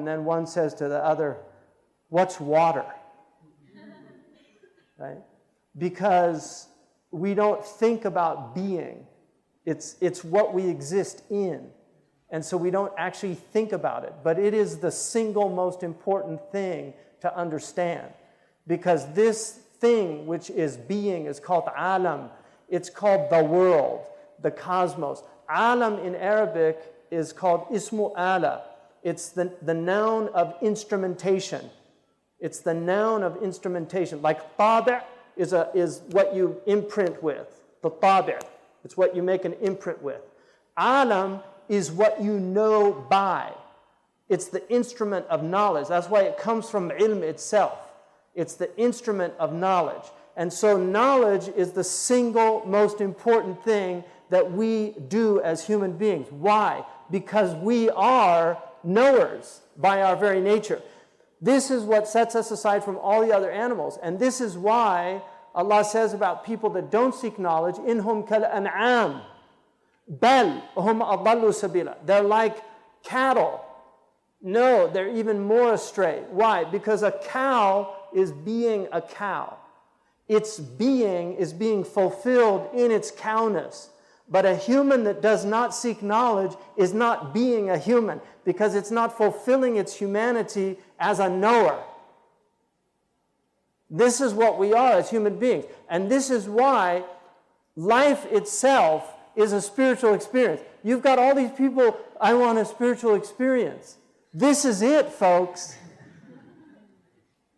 and then one says to the other, "What's water?" Right? Because we don't think about being. It's what we exist in. And so we don't actually think about it. But it is the single most important thing to understand. Because this thing which is being is called alam. It's called the world, the cosmos. Alam in Arabic is called ismu ala. It's the noun of instrumentation. It's the noun of instrumentation. Like tabi' is what you imprint with. The tabi'. It's what you make an imprint with. Alam is what you know by. It's the instrument of knowledge. That's why it comes from ilm itself. It's the instrument of knowledge. And so knowledge is the single most important thing that we do as human beings. Why? Because we are knowers by our very nature. This is what sets us aside from all the other animals. And this is why Allah says about people that don't seek knowledge, "Inhum kal an'am." Bal hum adallu sabila. They're like cattle. No, they're even more astray. Why? Because a cow is being a cow. Its being is being fulfilled in its cowness. But a human that does not seek knowledge is not being a human, because it's not fulfilling its humanity as a knower. This is what we are as human beings. And this is why life itself is a spiritual experience. You've got all these people, "I want a spiritual experience." This is it, folks.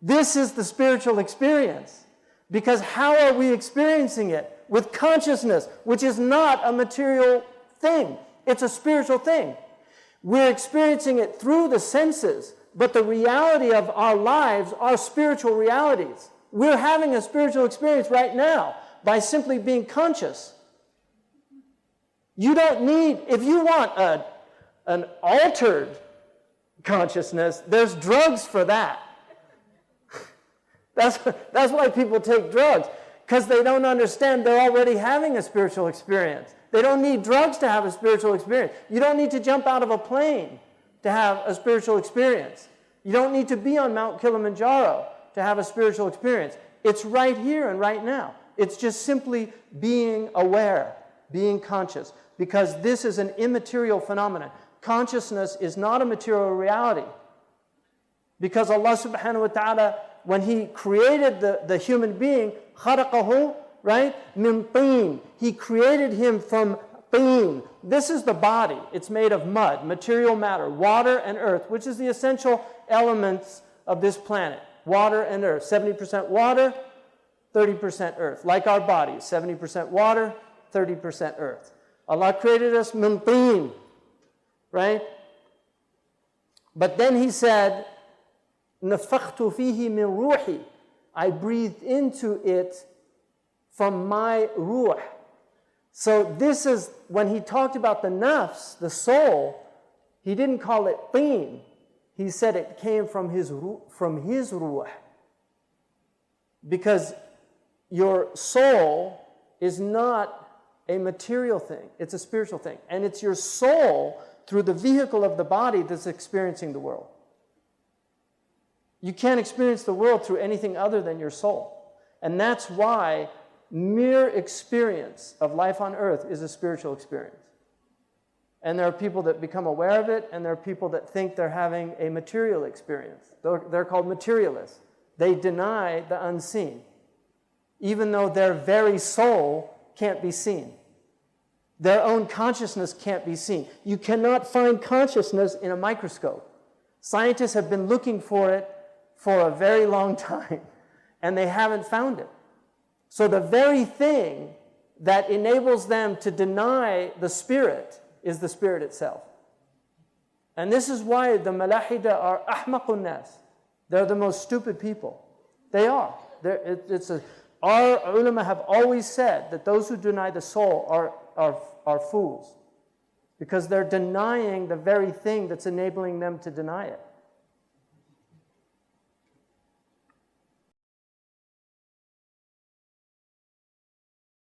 This is the spiritual experience. Because how are we experiencing it? With consciousness, which is not a material thing. It's a spiritual thing. We're experiencing it through the senses, but the reality of our lives are spiritual realities. We're having a spiritual experience right now by simply being conscious. You don't need, if you want an altered consciousness, there's drugs for that. That's why people take drugs, because they don't understand they're already having a spiritual experience. They don't need drugs to have a spiritual experience. You don't need to jump out of a plane to have a spiritual experience. You don't need to be on Mount Kilimanjaro to have a spiritual experience. It's right here and right now. It's just simply being aware, being conscious, because this is an immaterial phenomenon. Consciousness is not a material reality. Because Allah subhanahu wa ta'ala, when He created the human being, خَلَقَهُ, right? مِن طِينٍ. He created him from طين. This is the body. It's made of mud, material matter, water and earth, which is the essential elements of this planet. Water and earth. 70% water, 30% earth. Like our bodies, 70% water, 30% earth. Allah created us min teen, right? But then He said, نَفَخْتُ فِيهِ مِن رُوحِي. I breathed into it from my ruh. So this is, when He talked about the nafs, the soul, He didn't call it teen. He said it came from His ruh. Because your soul is not a material thing. It's a spiritual thing. And it's your soul, through the vehicle of the body, that's experiencing the world. You can't experience the world through anything other than your soul. And that's why mere experience of life on earth is a spiritual experience. And there are people that become aware of it, and there are people that think they're having a material experience. They're called materialists. They deny the unseen, even though their very soul can't be seen. Their own consciousness can't be seen. You cannot find consciousness in a microscope. Scientists have been looking for it for a very long time, and they haven't found it. So the very thing that enables them to deny the spirit is the spirit itself. And this is why the malahida are ahmaqun nas. They're the most stupid people. They are. Our ulama have always said that those who deny the soul are fools, because they're denying the very thing that's enabling them to deny it.